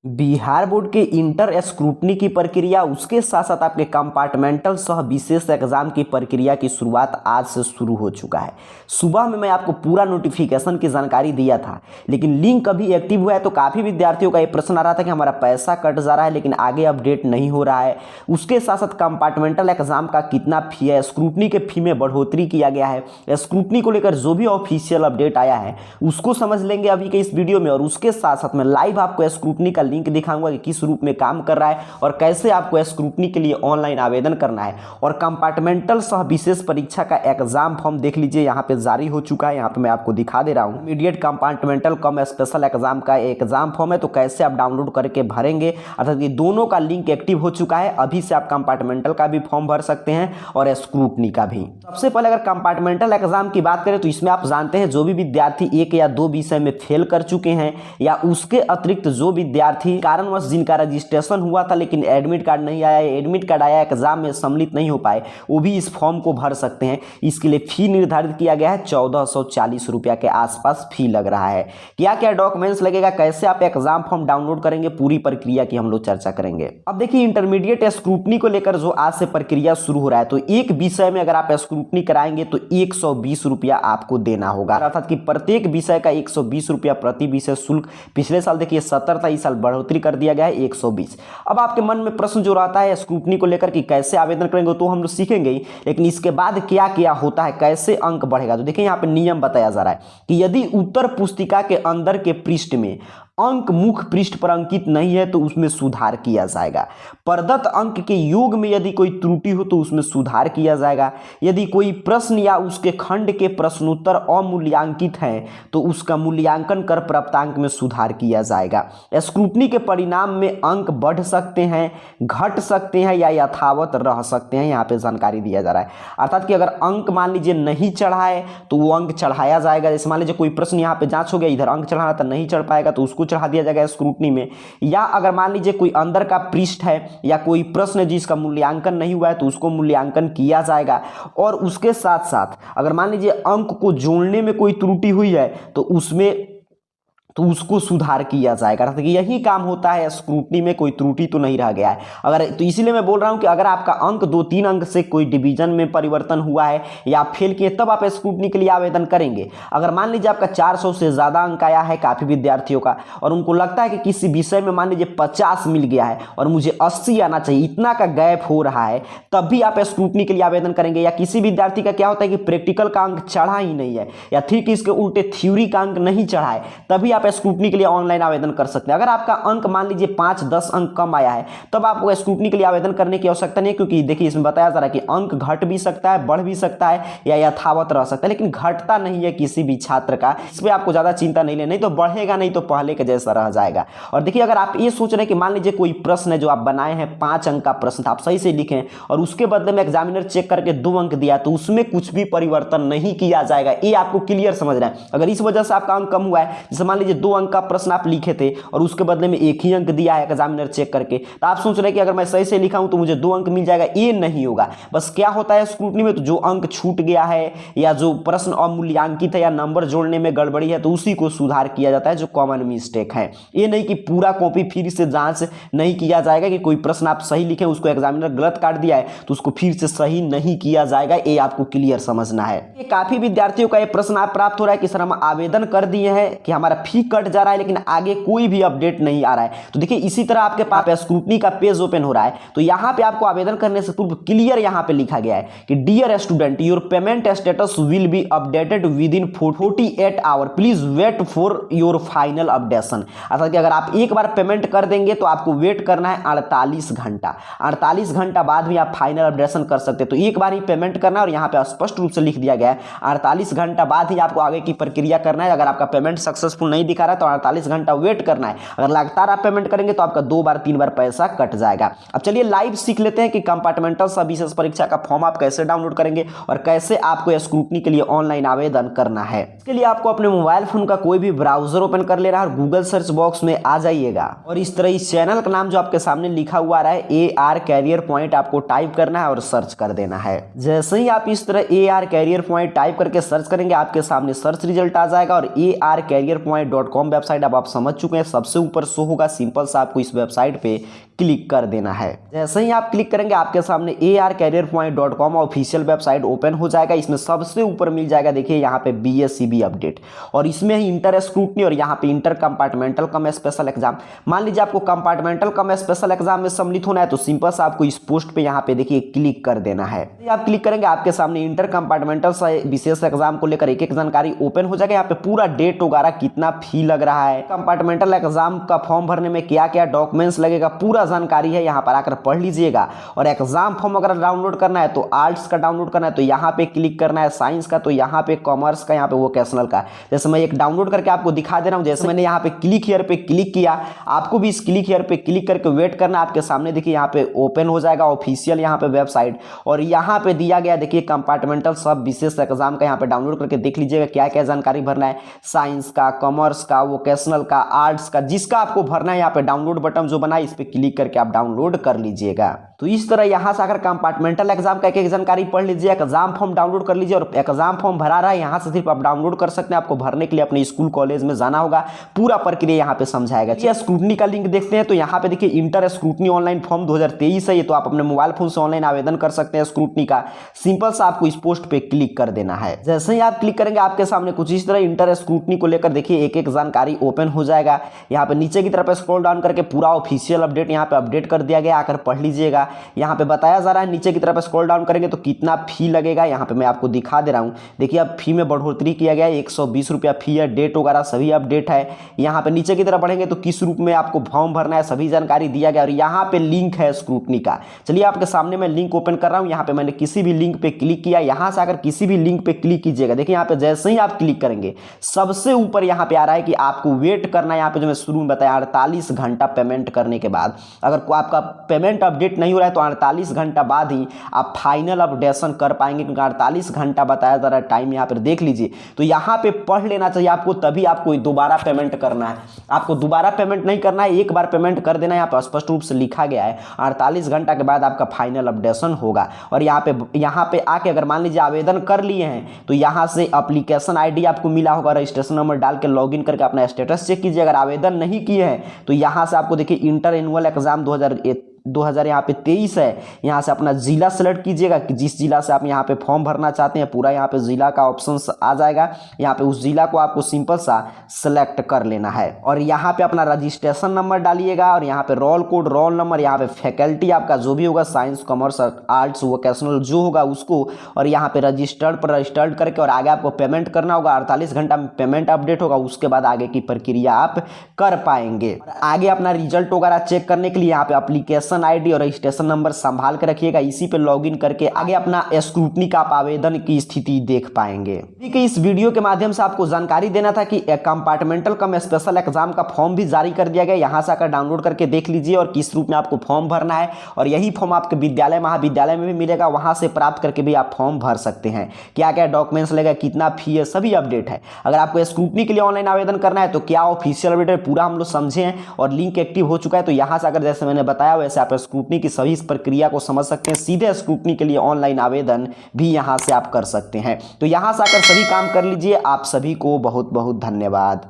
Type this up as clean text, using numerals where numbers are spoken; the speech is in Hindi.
बिहार बोर्ड के इंटर स्क्रूटनी की प्रक्रिया, उसके साथ साथ आपके कंपार्टमेंटल सह विशेष एग्जाम की प्रक्रिया की शुरुआत आज से शुरू हो चुका है। सुबह में मैं आपको पूरा नोटिफिकेशन की जानकारी दिया था, लेकिन लिंक अभी एक्टिव हुआ है तो काफ़ी विद्यार्थियों का ये प्रश्न आ रहा था कि हमारा पैसा कट जा रहा है लेकिन आगे अपडेट नहीं हो रहा है। उसके साथ साथ कंपार्टमेंटल एग्जाम का कितना फी है, स्क्रूटनी के फी में बढ़ोतरी किया गया है, स्क्रूटनी को लेकर जो भी ऑफिशियल अपडेट आया है उसको समझ लेंगे अभी के इस वीडियो में। और उसके साथ साथ मैं लाइव आपको स्क्रूटनी का लिंक दिखाऊंगा कि किस रूप में काम कर रहा है और कैसे आपको स्क्रूटनी के लिए ऑनलाइन आवेदन करना है। और कंपार्टमेंटल सह विशेष परीक्षा का एग्जाम फॉर्म देख लीजिए, यहाँ पे जारी हो चुका है। यहाँ पे मैं आपको दिखा दे रहा हूँ, इमीडिएट कंपार्टमेंटल कम स्पेशल एग्जाम का एग्जाम फॉर्म है। तो कैसे आप डाउनलोड करके भरेंगे, अर्थात ये दोनों का लिंक एक्टिव हो चुका है। अभी से आप कंपार्टमेंटल का भी फॉर्म भर सकते हैं और स्क्रूटनी का भी। सबसे पहले अगर कंपार्टमेंटल एग्जाम की बात करें तो इसमें आप जानते हैं जो भी विद्यार्थी एक या दो विषय में फेल कर चुके हैं या उसके अतिरिक्त जो विद्यार्थी कारणवश जिनका रजिस्ट्रेशन हुआ था लेकिन एडमिट कार्ड नहीं आया, एडमिट कार्ड आया एग्जाम में सम्मिलित नहीं हो पाए, वो भी इस फॉर्म को भर सकते हैं। इसके लिए फी निर्धारित किया गया है, 1440 रुपया के आसपास फी लग रहा है। क्या क्या डॉक्यूमेंट्स लगेगा, कैसे आप एग्जाम फॉर्म डाउनलोड करेंगे, पूरी प्रक्रिया की हम लोग चर्चा करेंगे। अब देखिए, इंटरमीडिएट स्क्रूटनी को लेकर जो आज से प्रक्रिया शुरू हो रहा है, तो एक विषय में अगर आप स्क्रूटनी कराएंगे तो 120 रुपया आपको देना होगा, अर्थात कि प्रत्येक विषय का 120 रुपया प्रति विषय शुल्क। पिछले साल देखिए 70 था, इस साल बढ़ोतरी कर दिया गया है 120। अब आपके मन में प्रश्न जो रहता है स्क्रूटनी को लेकर कि कैसे आवेदन करेंगे, तो हम लोग सीखेंगे ही, लेकिन इसके बाद क्या क्या होता है, कैसे अंक बढ़ेगा। तो देखिए यहाँ पे नियम बताया जा रहा है कि यदि उत्तर पुस्तिका के अंदर के पृष्ठ में अंक मुख्य पृष्ठ पर अंकित नहीं है तो उसमें सुधार किया जाएगा। प्रदत्त अंक के योग में यदि कोई त्रुटि हो तो उसमें सुधार किया जाएगा। यदि कोई प्रश्न या उसके खंड के प्रश्नोत्तर अमूल्यांकित हैं तो उसका मूल्यांकन कर प्राप्तांक में सुधार किया जाएगा। स्क्रूटनी के परिणाम में अंक बढ़ सकते हैं, घट सकते हैं या यथावत रह सकते हैं, यहाँ पे जानकारी दिया जा रहा है। अर्थात कि अगर अंक मान लीजिए नहीं चढ़ा है तो वो अंक चढ़ाया जाएगा। जैसे मान लीजिए कोई प्रश्न यहाँ पे जांच हो गया, इधर अंक चढ़ाना था, नहीं चढ़ पाएगा तो उसको चढ़ा दिया जाएगा स्क्रूटनी में। या अगर मान लीजिए कोई अंदर का पृष्ठ है या कोई प्रश्न है जिसका मूल्यांकन नहीं हुआ है तो उसको मूल्यांकन किया जाएगा। और उसके साथ साथ अगर मान लीजिए अंक को जोड़ने में कोई त्रुटि हुई है तो उसको सुधार किया जाएगा। अर्थात कि यही काम होता है स्क्रूटनी में, कोई त्रुटि तो नहीं रह गया है। अगर तो इसीलिए मैं बोल रहा हूं कि अगर आपका अंक 2-3 अंक से कोई डिवीजन में परिवर्तन हुआ है या आप फेल किए तब आप स्क्रूटनी के लिए आवेदन करेंगे। अगर मान लीजिए आपका 400 से ज़्यादा अंक आया है काफ़ी विद्यार्थियों का और उनको लगता है कि किसी विषय में मान लीजिए 50 मिल गया है और मुझे 80 आना चाहिए, इतना का गैप हो रहा है, तब भी आप स्क्रूटनी के लिए आवेदन करेंगे। या किसी विद्यार्थी का क्या होता है कि प्रैक्टिकल का अंक चढ़ा ही नहीं है या ठीक इसके उल्टे थ्योरी का अंक नहीं चढ़ा है, तभी आप स्क्रूटनी के लिए ऑनलाइन आवेदन कर सकते हैं। अगर आपका अंक मान लीजिए 5-10 अंक कम आया है तब आपको स्क्रूटनी के लिए आवेदन करने की आवश्यकता नहीं, क्योंकि देखिए इसमें बताया जा रहा है कि अंक घट भी सकता है, बढ़ भी सकता है या यथावत रह सकता है, लेकिन घटता नहीं है किसी भी छात्र का। इसमें आपको ज्यादा चिंता नहीं लेनी, नहीं तो बढ़ेगा, नहीं तो पहले के जैसा रह जाएगा। और देखिए अगर आप ये सोच रहे हैं कि मान लीजिए कोई प्रश्न है जो आप बनाए हैं 5 अंक का प्रश्न था, आप सही से लिखें और उसके बदले में एग्जामिनर चेक करके 2 अंक दिया तो उसमें कुछ भी परिवर्तन नहीं किया जाएगा। ये आपको क्लियर समझ रहे हैं। अगर इस वजह से आपका अंक कम हुआ है, जैसे मान लीजिए 2 अंक का प्रश्न आप लिखे थे और उसके बदले में 1 ही अंक दिया है एग्जामिनर चेक करके, तो आप सोच रहे हैं कि अगर मैं सही से लिखा हूं तो मुझे 2 अंक मिल जाएगा, ये नहीं होगा। बस क्या होता है स्क्रूटनी में, तो जो अंक छूट गया है या जो प्रश्न अमूल्यांकित है या नंबर जोड़ने में गड़बड़ी है तो उसी को सुधार किया जाता है, जो कॉमन मिस्टेक है। ये नहीं कि पूरा कॉपी फिर से जांच नहीं किया जाएगा कि कोई प्रश्न आप सही लिखे उसको एग्जामिनर गलत काट दिया है तो उसको फिर से सही नहीं किया जाएगा। ये आपको क्लियर समझना है। ये काफी विद्यार्थियों का ये प्रश्न आप प्राप्त हो रहा है कि सर हम आवेदन कर दिए हैं कि हमारा फी कट जा रहा है लेकिन आगे कोई भी अपडेट नहीं आ रहा है। तो देखिए इसी तरह आपके पास स्क्रूटनी का पेज ओपन हो रहा है, तो यहां पे आपको आवेदन करने से पूर्व क्लियर यहां पे लिखा गया है कि dear student, your payment status will be updated within 48 hour, please wait for your final updation. अर्थात कि अगर आप एक बार पेमेंट कर देंगे तो आपको वेट करना है 48 घंटा। 48 घंटा बाद भी आप फाइनल अपडेशन कर सकते हैं। तो एक बार ही पेमेंट करना है और यहाँ पे स्पष्ट रूप से लिख दिया गया है 48 घंटा बाद ही आपको आगे की प्रक्रिया करना है। अगर आपका पेमेंट सक्सेसफुल नहीं दिखा रहा है तो 48 घंटा वेट करना है। अगर लगातार आप पेमेंट करेंगे तो आपका 2-3 बार पैसा कट जाएगा। अब चलिए लाइव सीख लेते हैं कि कंपार्टमेंटल सब विशेष परीक्षा का फॉर्म आप कैसे डाउनलोड करेंगे और कैसे आपको स्क्रूटनी के लिए ऑनलाइन आवेदन करना है। इसके लिए आपको अपने मोबाइल फोन का कोई भी ब्राउजर ओपन कर लेना है और गूगल सर्च बॉक्स में आ जाइएगा और इस तरह इस चैनल का नाम जो आपके सामने लिखा हुआ आ रहा है AR कैरियर पॉइंट, आपको टाइप करना है और सर्च कर देना है। जैसे ही आप इस तरह AR कैरियर पॉइंट टाइप करके सर्च करेंगे आपके सामने सर्च रिजल्ट आ जाएगा और AR career point academy.com website अब आप समझ चुके हैं, सबसे ऊपर शो होगा, सिंपल सा आपको इस वेबसाइट पे क्लिक कर देना है। जैसे ही आप क्लिक करेंगे आपके सामने arcareerpoint.com ऑफिशियल वेबसाइट ओपन हो जाएगा। इसमें सबसे ऊपर मिल जाएगा, देखिए यहाँ पे BSCB अपडेट, और इसमें ही इंटर स्क्रूटनी और यहाँ पे इंटर कंपार्टमेंटल कम स्पेशल एग्जाम। मान लीजिए आपको कंपार्टमेंटल कम स्पेशल एग्जाम में सम्मिलित होना है तो सिंपल सा आपको इस पोस्ट पे यहाँ पे देखिए क्लिक कर देना है। आप क्लिक करेंगे आपके सामने इंटर कंपार्टमेंटल विशेष एग्जाम को लेकर एक एक जानकारी ओपन हो जाएगा। यहाँ पे पूरा डेट वगैरह, कितना फी लग रहा है, कंपार्टमेंटल एग्जाम का फॉर्म भरने में क्या क्या डॉक्यूमेंट्स लगेगा, पूरा जानकारी है, यहाँ पर आकर पढ़ लीजिएगा। और एग्जाम फॉर्म अगर डाउनलोड करना है तो आर्ट्स का डाउनलोड करना है तो यहाँ पे क्लिक करना है, साइंस का तो यहाँ पे, कॉमर्स का यहाँ पे, वोकेशनल का। जैसे मैं एक डाउनलोड करके आपको दिखा दे रहा हूँ। जैसे मैंने यहाँ पे क्लिक हियर पे क्लिक किया, आपको भी इस क्लिक हियर पे क्लिक करके वेट करना। आपके सामने देखिए यहाँ पे ओपन हो जाएगा ऑफिशियल यहाँ पे वेबसाइट, और यहाँ पे दिया गया देखिए कंपार्टमेंटल सब विशेष एग्जाम का। यहाँ पे डाउनलोड करके देख लीजिएगा क्या क्या जानकारी भरना है, साइंस का, कॉमर्स का, वोकेशनल का, आर्ट्स का, जिसका आपको भरना है यहाँ पे डाउनलोड बटन जो बना है इस पे क्लिक करके आप डाउनलोड कर लीजिएगा। तो इस तरह यहाँ से आकर कंपार्टमेंटल एग्जाम का एक एक जानकारी पढ़ लीजिए, एग्जाम फॉर्म डाउनलोड कर लीजिए, और एग्जाम फॉर्म भरा रहा है यहाँ से सिर्फ आप डाउनलोड कर सकते हैं। आपको भरने के लिए अपने स्कूल कॉलेज में जाना होगा, पूरा प्रक्रिया यहाँ पे समझाएगा। ये स्क्रूटनी का लिंक देखते हैं तो यहाँ पे देखिए इंटर स्क्रूटनी ऑनलाइन फॉर्म 2023 है ये, तो आप अपने मोबाइल फोन से ऑनलाइन आवेदन कर सकते हैं स्क्रूटनी का। सिंपल सा आपको इस पोस्ट पे क्लिक कर देना है। जैसे ही आप क्लिक करेंगे आपके सामने कुछ इस तरह इंटर स्क्रूटनी को लेकर देखिए एक एक जानकारी ओपन हो जाएगा। यहाँ पे नीचे की तरफ स्क्रॉल डाउन करके पूरा ऑफिशियल अपडेट यहाँ पे अपडेट कर दिया गया, आकर पढ़ लीजिएगा। यहाँ पे बताया जा रहा है, नीचे की तरफ स्क्रॉल डाउन करेंगे तो कितना फी लगेगा यहाँ पे मैं आपको दिखा दे रहा हूँ। देखिए अब फी में बढ़ोतरी किया गया है, 120 रुपया फी है, डेट वगैरह सभी अपडेट है। यहाँ पे नीचे की तरफ बढ़ेंगे तो किस रूप में आपको फॉर्म भरना है सभी जानकारी दिया गया, और यहाँ पे लिंक है स्क्रूटनी का। चलिए आपके सामने मैं लिंक ओपन कर रहा हूँ। यहाँ पे मैंने किसी भी लिंक पे क्लिक किया, यहाँ से आकर किसी भी लिंक पे क्लिक कीजिएगा। देखिए यहाँ पे जैसे ही आप क्लिक करेंगे सबसे ऊपर यहाँ पे आ रहा है कि आपको वेट करना है। यहाँ पे जो मैं शुरू में बताया 48 घंटा पेमेंट करने के बाद, अगर आपका पेमेंट अपडेट नहीं हो रहा है तो 48 घंटा बाद ही आप फाइनल अपडेशन कर पाएंगे, क्योंकि 48 घंटा बताया जा रहा है टाइम। यहाँ पर देख लीजिए, तो यहाँ पे पढ़ लेना चाहिए आपको, तभी आपको दोबारा पेमेंट करना है। आपको दोबारा पेमेंट नहीं करना है, एक बार पेमेंट कर देना है। यहाँ पर स्पष्ट रूप से लिखा गया है 48 घंटा के बाद आपका फाइनल अपडेशन होगा। और यहाँ पे आके अगर मान लीजिए आवेदन कर लिए हैं तो यहाँ से एप्लीकेशन आईडी आपको मिला होगा, रजिस्ट्रेशन नंबर डाल के लॉगिन करके अपना स्टेटस चेक कीजिए। अगर आवेदन नहीं किए हैं तो यहाँ से आपको देखिए इंटर एनुअल एग्जाम 2000 यहाँ पे 23 है, यहाँ से अपना जिला सेलेक्ट कीजिएगा कि जिस जिला से आप यहाँ पे फॉर्म भरना चाहते हैं, पूरा यहाँ पे जिला का ऑप्शन आ जाएगा। यहाँ पे उस जिला को आपको सिंपल सा सेलेक्ट कर लेना है, और यहाँ पे अपना रजिस्ट्रेशन नंबर डालिएगा, और यहाँ पे रोल कोड, रोल नंबर, यहाँ पे फैकल्टी आपका जो भी होगा, साइंस, कॉमर्स, आर्ट्स, वोकेशनल जो होगा उसको, और यहाँ पे रजिस्टर्ड पर रजिस्टर्ड करके, और आगे आपको पेमेंट करना होगा। 48 घंटा में पेमेंट अपडेट होगा, उसके बाद आगे की प्रक्रिया आप कर पाएंगे। आगे अपना रिजल्ट वगैरह चेक करने के लिए यहाँ पे एप्लीकेशन आईडी और रजिस्ट्रेशन नंबर संभाल के रखिएगा, इसी पे लॉगिन करके आगे अपना स्क्रूटनी का आप आवेदन की स्थिति देख पाएंगे। इस वीडियो के माध्यम से आपको जानकारी देना था कि कंपार्टमेंटल कम स्पेशल एग्जाम का फॉर्म भी जारी कर दिया गया, यहां से आकर डाउनलोड करके देख लीजिए और किस रूप में आपको फॉर्म भरना है। और यही फॉर्म आपके विद्यालय महाविद्यालय में भी मिलेगा, वहां से प्राप्त करके भी आप फॉर्म भर सकते हैं। क्या क्या डॉक्यूमेंट्स लगेगा, कितना फी है, सभी अपडेट है। अगर आपको स्क्रूटनी के लिए ऑनलाइन आवेदन करना है तो क्या ऑफिशियल अपडेट है पूरा हम लोग समझे हैं, और लिंक एक्टिव हो चुका है। तो यहां से अगर जैसे मैंने बताया वैसे आप स्क्रूटनी की सभी इस प्रक्रिया को समझ सकते हैं। सीधे स्क्रूटनी के लिए ऑनलाइन आवेदन भी यहां से आप कर सकते हैं। तो यहां से आकर सभी काम कर लीजिए। आप सभी को बहुत बहुत धन्यवाद।